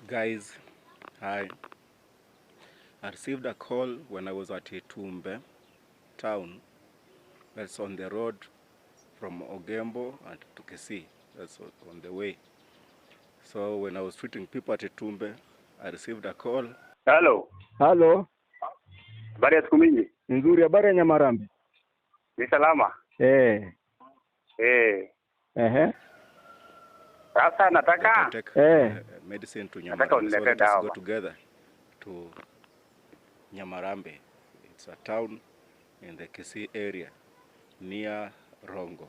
Guys, hi. I received a call when I was at Itumbe town. That's on the road from Ogembo and to Kisii. That's on the way. So when I was treating people at Itumbe, I received a call. Halo. Halo. Habari ya siku mingi? Nzuri, habari ya Nyamarambe? Ni salama. Sasa nataka take medicine to Nyamarambe. So let us dawa. go together to Nyamarambe. It's a town in the Kisii area near Rongo.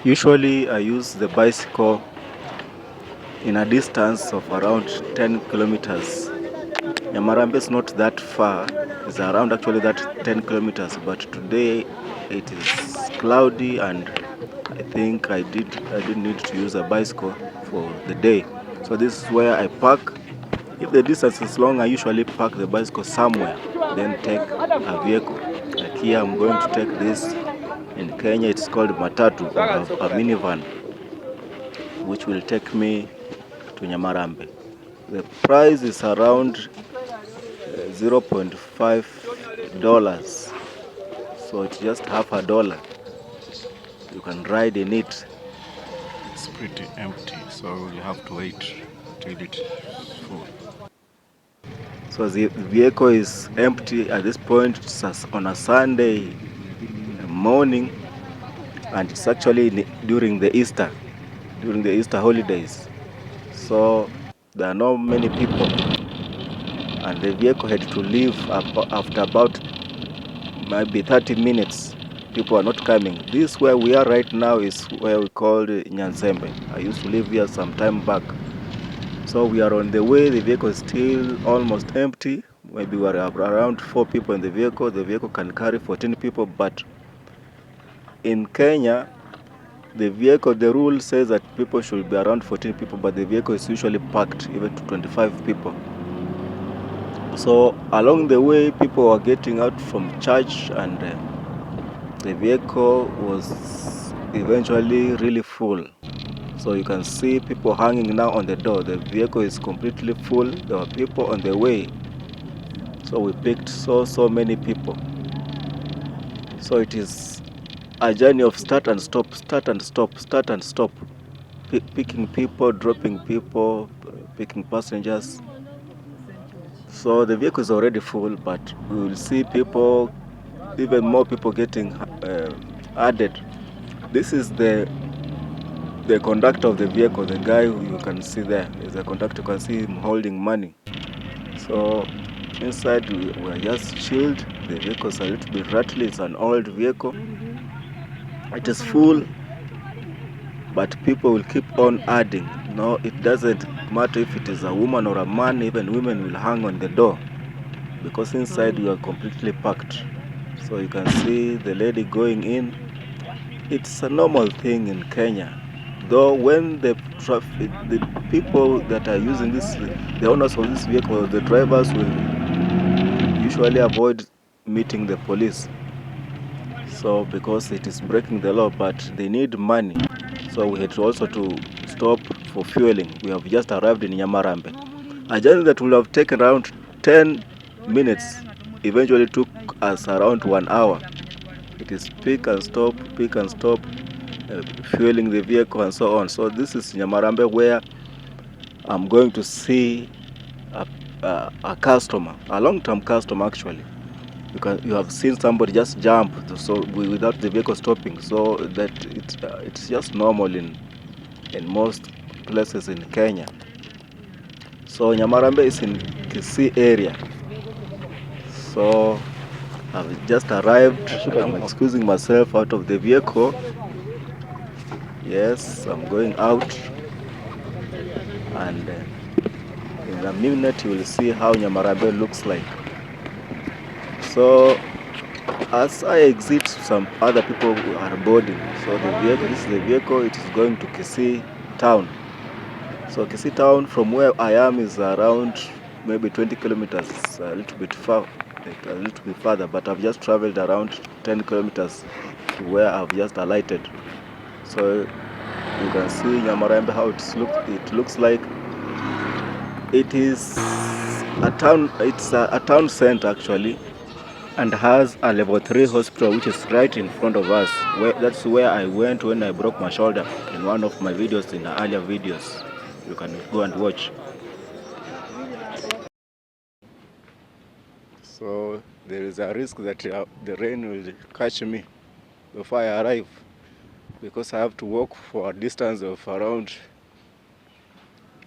Usually I use the bicycle in a distance of around 10 kilometers. Nyamarambe is not that far, it's around actually that 10 kilometers, but today it is cloudy and I think I didn't need to use a bicycle for the day. So this is where I park. If the distance is long, I usually park the bicycle somewhere, then take a vehicle. Like here I'm going to take this. In Kenya it's called matatu, or a minivan, which will take me to Nyamarambe. The price is around $0.5, so it's just $0.50. You can ride in it. It's pretty empty, so you have to wait till it's full. So the vehicle is empty at this point. It's on a Sunday morning, and it's actually during the Easter holidays. So there are not many people, and the vehicle had to leave after about maybe 30 minutes. People are not coming. This where we are right now is where we call Nyansembe. I used to live here some time back. So we are on the way. The vehicle is still almost empty. Maybe we are around 4 people in the vehicle. The vehicle can carry 14 people, but in Kenya, the rule says that people should be around 14 people, but the vehicle is usually packed even to 25 people. So along the way, people were getting out from church, and the vehicle was eventually really full. So you can see people hanging now on the door. The vehicle is completely full. There were people on the way. So we picked so many people. So it is a journey of start and stop, picking people, dropping people, picking passengers. So the vehicle is already full, but we will see people, even more people getting added. This is the conductor of the vehicle, the guy who you can see there is the conductor. You can see him holding money. So inside we are just chilled. The vehicle is a little bit rattly. It's an old vehicle. It is full, but people will keep on adding. No, it doesn't matter if it is a woman or a man. Even women will hang on the door, because inside you are completely packed. So you can see the lady going in. It's a normal thing in Kenya, though when the people that are using this, the owners of this vehicle, the drivers, will usually avoid meeting the police. So because it is breaking the law, but they need money. So we had also to stop for fueling. We have just arrived in Nyamarambe. A journey that would have taken around 10 minutes eventually took us around 1 hour. It is pick and stop, fueling the vehicle and so on. So this is Nyamarambe, where I'm going to see a customer, a long-term customer actually. You have seen somebody just jump without the vehicle stopping. So that it's just normal in most places in Kenya. So Nyamarambe is in Kisii area. So I've just arrived. I'm excusing myself out of the vehicle. Yes, I'm going out, and in a minute you will see how Nyamarambe looks like. So as I exit, some other people are boarding. So this is the vehicle. It is going to Kisii town. So Kisii town from where I am is around maybe 20 kilometers. It's a little bit far, a little bit further, but I've just traveled around 10 kilometers where I've just alighted. So you can see Nyamarambe how it looks like. It is a town. It's a town center actually, and has a level 3 hospital which is right in front of us. That's where I went when I broke my shoulder in one of my videos, in the earlier videos. You can go and watch. So there is a risk that the rain will catch me before I arrive, because I have to walk for a distance of around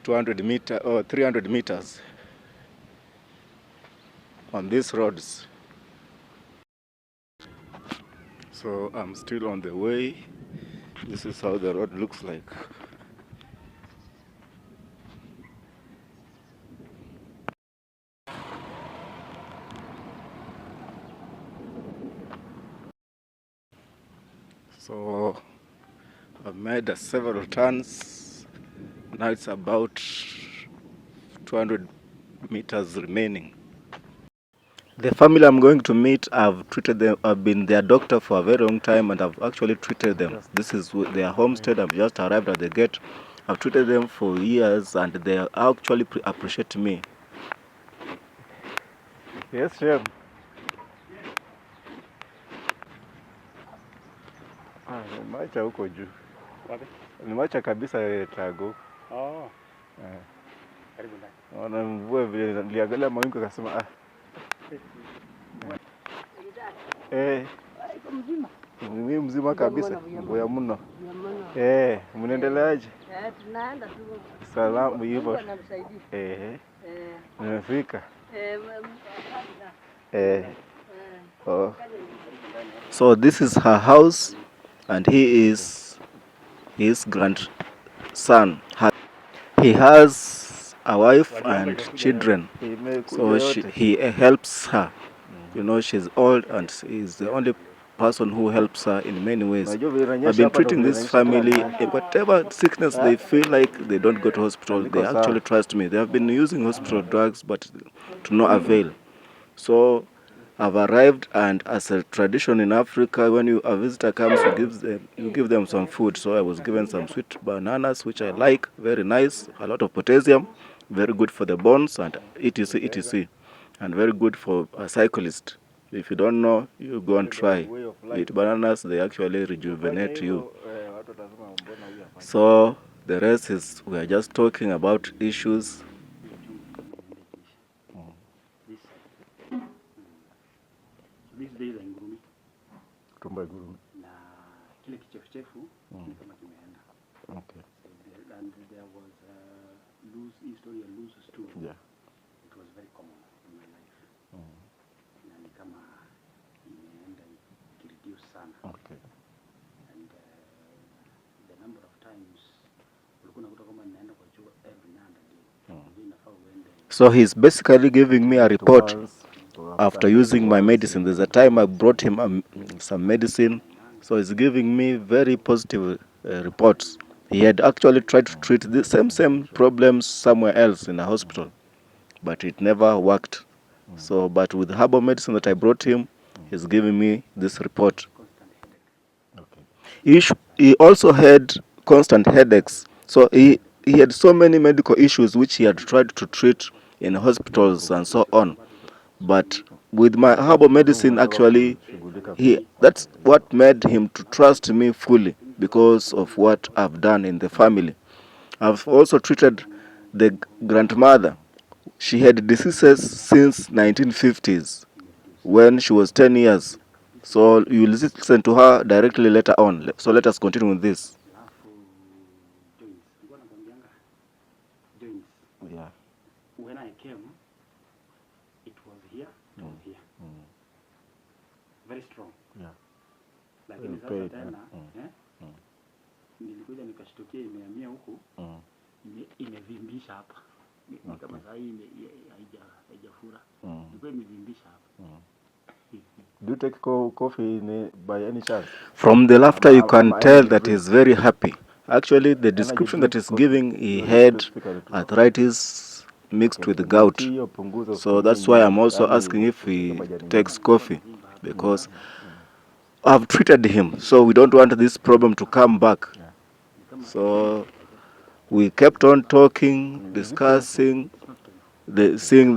200 meters or 300 meters on these roads. So I'm still on the way. This is how the road looks like. So I've made several turns. Now it's about 200 meters remaining. The family I'm going to meet, I've treated them. I've been their doctor for a very long time, and I've actually treated them. This is their homestead. I've just arrived at the gate. I've treated them for years, and they actually appreciate me. Yes, chef. Nimeacha huko juu. Wapi? Nimeacha kabisa Tago. Oh. Karibu ndani. Ona mvua vile niliangalia mawingu akasema mimi mzima kabisa. Mvua mno. Mnaendeleaje? Tunaenda tu. Salamu hivyo. Nimefika. Oh. So this is her house, and he is his grandson. He has a wife and children, so he helps her. You know, she's old, and he's the only person who helps her in many ways. I've been treating this family. Whatever sickness they feel like, they don't go to hospital. They actually trust me. They have been using hospital drugs, but to no avail. So I've arrived, and as a tradition in Africa, when a visitor comes, you give them some food. So I was given some sweet bananas, which I like, very nice, a lot of potassium, very good for the bones, and etc., and very good for a cyclist. If you don't know, you go and try. Eat bananas, they actually rejuvenate you. So the rest is, we are just talking about issues. These days are ngurumi. Tumba guru. Na kile kichefuchefu ni kama kimeenda. Okay. And there was loose history and loose stool. Yeah. It was very common in my life. Na ni kama imeenda ikireduce sana. Okay. And the number of times ulikuwa unakuta kama ninaenda kwa choo every now and again. Inafaa uende. So he's basically giving me a report after using my medicine. There's a time I brought him some medicine, so he's giving me very positive reports. He had actually tried to treat the same problems somewhere else in a hospital, but it never worked. So, but with herbal medicine that I brought him, he's giving me this report. Okay. He also had constant headaches. So he had so many medical issues which he had tried to treat in hospitals and so on. But with my herbal medicine, actually, that's what made him to trust me fully, because of what I've done in the family. I've also treated the grandmother. She had diseases since 1950s when she was 10 years. So you'll listen to her directly later on. So let us continue with this. Yeah. When I came, it was here to here. Very strong. Yeah. Lakini sasa tena nilikuja nikashtukia imehamia huku, imevimbisha hapa. Ni kama saa hii haijafura. Ilikuwa imevimbisha hapa. Do you take coffee by any chance? From the laughter, you can tell that he's very happy. Actually, the description that he's giving, he had arthritis mixed with gout. So that's why I'm also asking if he takes coffee, because have treated him, so we don't want this problem to come back. So we kept on talking, discussing, seeing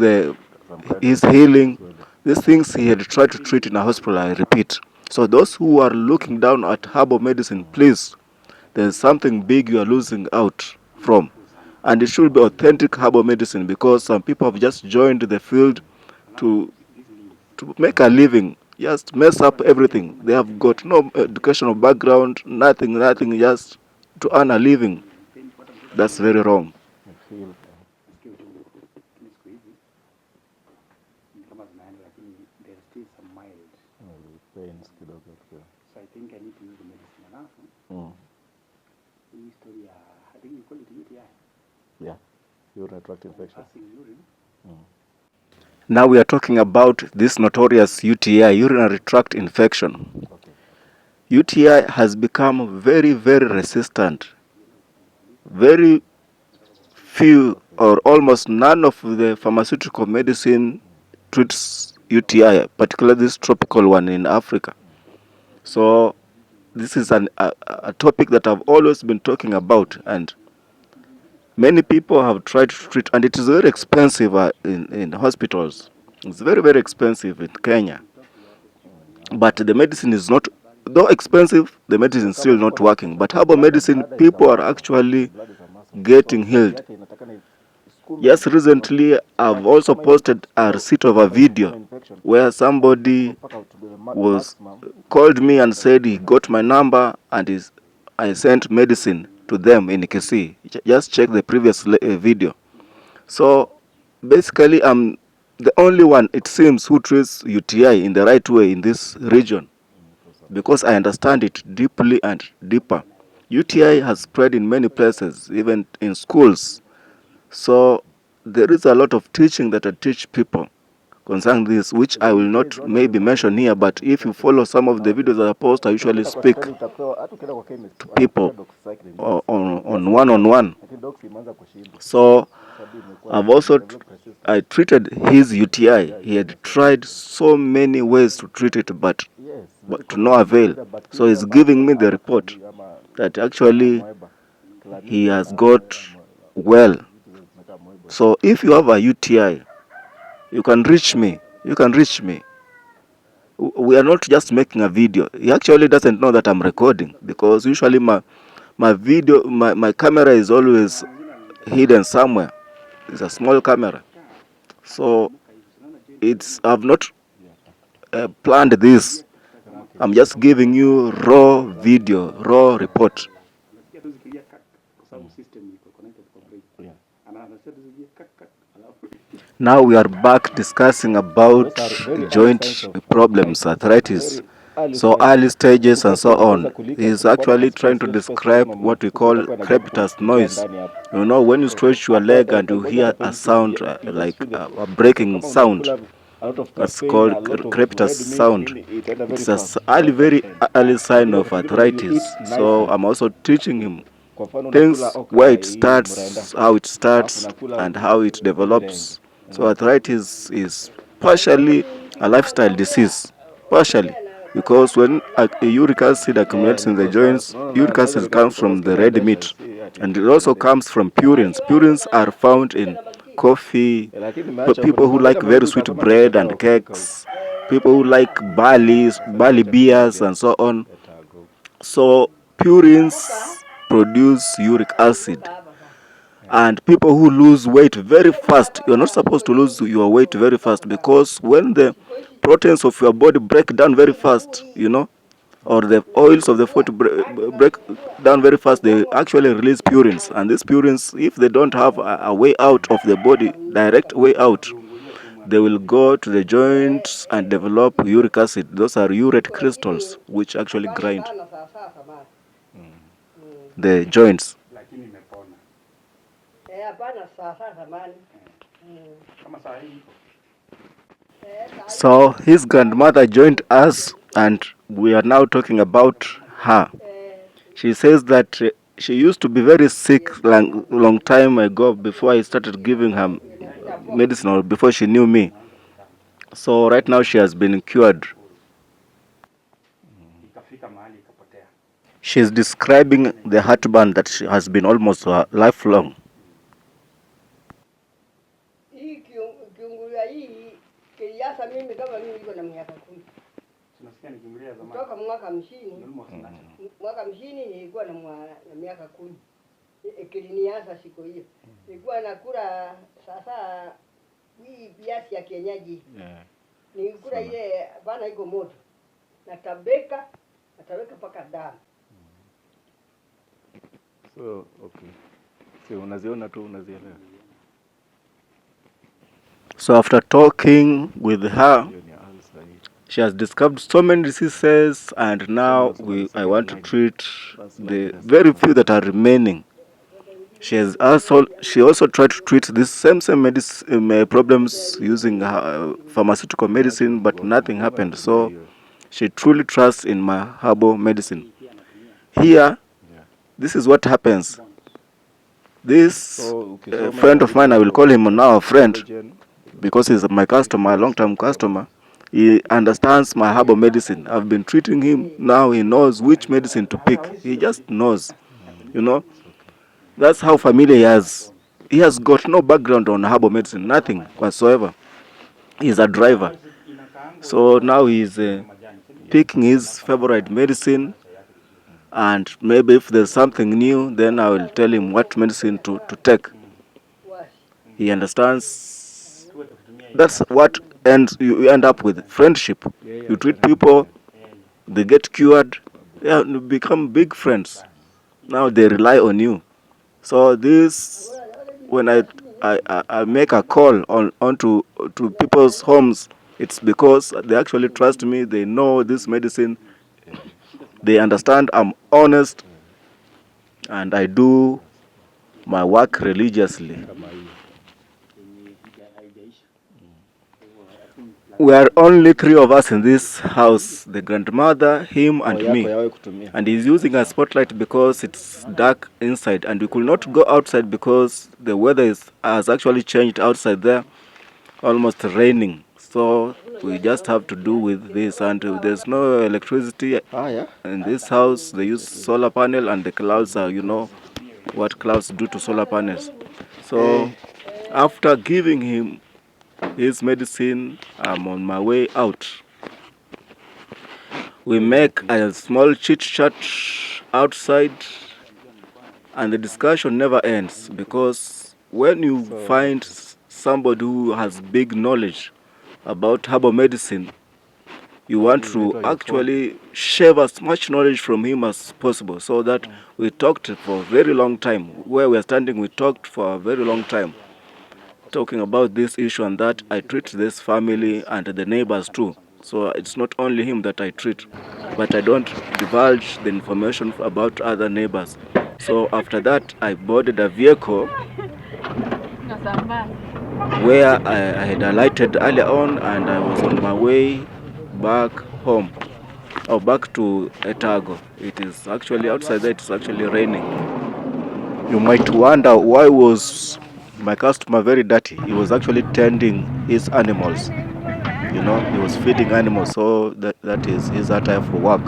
his healing. These things he had tried to treat in a hospital, I repeat. So those who are looking down at herbal medicine, please, there's something big you are losing out from. And it should be authentic herbal medicine, because some people have just joined the field to make a living, just mess up everything. They have got no educational background, nothing, just to earn a living. That's very wrong. Nasikia uchungu lakini siku hizi ni kama zinaenda, lakini there is still some mild pains kidogo. so I think I need to use the medicine. Alafu hii story ya I think you call it UTI, Yeah, urinary tract infection. passing urine. Now we are talking about this notorious UTI, urinary tract infection. UTI has become very, very resistant. Very few or almost none of the pharmaceutical medicine treats UTI, particularly this tropical one in Africa. So this is a topic that I've always been talking about, and many people have tried to treat, and it is very expensive in hospitals. It's very, very expensive in Kenya. But the medicine is not, though expensive, the medicine is still not working. But herbal medicine, people are actually getting healed. Just recently, I've also posted a receipt of a video where somebody called me and said he got my number and I sent medicine to them in Kisii. Just check the previous video. So basically, I'm the only one, it seems, who treats UTI in the right way in this region, because I understand it deeply and deeper. UTI has spread in many places, even in schools. So there is a lot of teaching that I teach people concerning this, which I will not maybe mention here, but if you follow some of the videos that I post, I usually speak to people on one-on-one. So I've also I treated his UTI. He had tried so many ways to treat it, but to no avail. So he's giving me the report that actually he has got well. So if you have a UTI, you can reach me. You can reach me. We are not just making a video. He actually doesn't know that I'm recording, because usually my camera is always hidden somewhere. It's a small camera. So I've not planned this. I'm just giving you raw video, raw report. Now we are back discussing about joint problems, arthritis, so early stages and so on. He's actually trying to describe what we call crepitus noise. You know, when you stretch your leg and you hear a sound like a breaking sound, that's called crepitus sound. It's a very early sign of arthritis. So I'm also teaching him things, where it starts, how it starts, and how it develops. So arthritis is partially a lifestyle disease, partially, because when a uric acid accumulates in the joints, uric acid comes from the red meat, and it also comes from purines. Purines are found in coffee, people who like very sweet bread and cakes, people who like barley beers and so on. So purines produce uric acid, and people who lose weight very fast, you're not supposed to lose your weight very fast, because when the proteins of your body break down very fast, you know, or the oils of the food break down very fast, they actually release purines. And these purines, if they don't have a way out of the body, direct way out, they will go to the joints and develop uric acid. Those are urate crystals, which actually grind the joints. So his grandmother joined us, and we are now talking about her. She says that she used to be very sick long time ago, before I started giving her medicine, or before she knew me. So right now she has been cured. She's describing the heartburn that she has been almost lifelong. Hii kiungulia hii kilianza mimi kama mimi niko na miaka 10. Tunasikia nikimlia zamani. Kutoka mwaka mshini nilikuwa na miaka 10. Kilinianza siku hiyo. Nilikuwa nakula sasa hii viazi ya kienyeji. Nilikula ile bana iko moto. Nataweka paka damu. So, okay. So, unaziona tu unazielewa. So after talking with her, she has discovered so many diseases, and now I want to treat the very few that are remaining. She also tried to treat this same medicine problems using pharmaceutical medicine, but nothing happened. So she truly trusts in my herbal medicine. Here, this is what happens. This friend of mine, I will call him now a friend, because he's my customer, a long-term customer. He understands my herbal medicine. I've been treating him. Now he knows which medicine to pick. He just knows, you know. That's how familiar he has. He has got no background on herbal medicine, nothing whatsoever. He's a driver. So now he's picking his favorite medicine, and maybe if there's something new, then I will tell him what medicine to take. He understands. That's what you end up with friendship. You treat people, they get cured, you become big friends. Now they rely on you. So this, when I make a call onto people's homes, it's because they actually trust me. They know this medicine. They understand I'm honest, and I do my work religiously. We are only 3 of us in this house, the grandmother, him and me. And he's using a spotlight because it's dark inside, and we could not go outside because the weather has actually changed outside there, almost raining. So we just have to do with this, and there's no electricity in this house. They use solar panel, and the clouds are, you know what clouds do to solar panels. So after giving him his medicine, I'm on my way out. We make a small chit chat outside, and the discussion never ends, because when you find somebody who has big knowledge about herbal medicine, you want to actually share as much knowledge from him as possible. So that we talked for a very long time. Where we're standing, we talked for a very long time, talking about this issue and that. I treat this family and the neighbors too. So it's not only him that I treat, but I don't divulge the information about other neighbors. So after that, I boarded a vehicle where I had alighted earlier on, and I was on my way back home, or back to Etago. It is actually outside there, it's actually raining. You might wonder, why was my customer very dirty? He was actually tending his animals. You know, he was feeding animals, so that is his attire for work.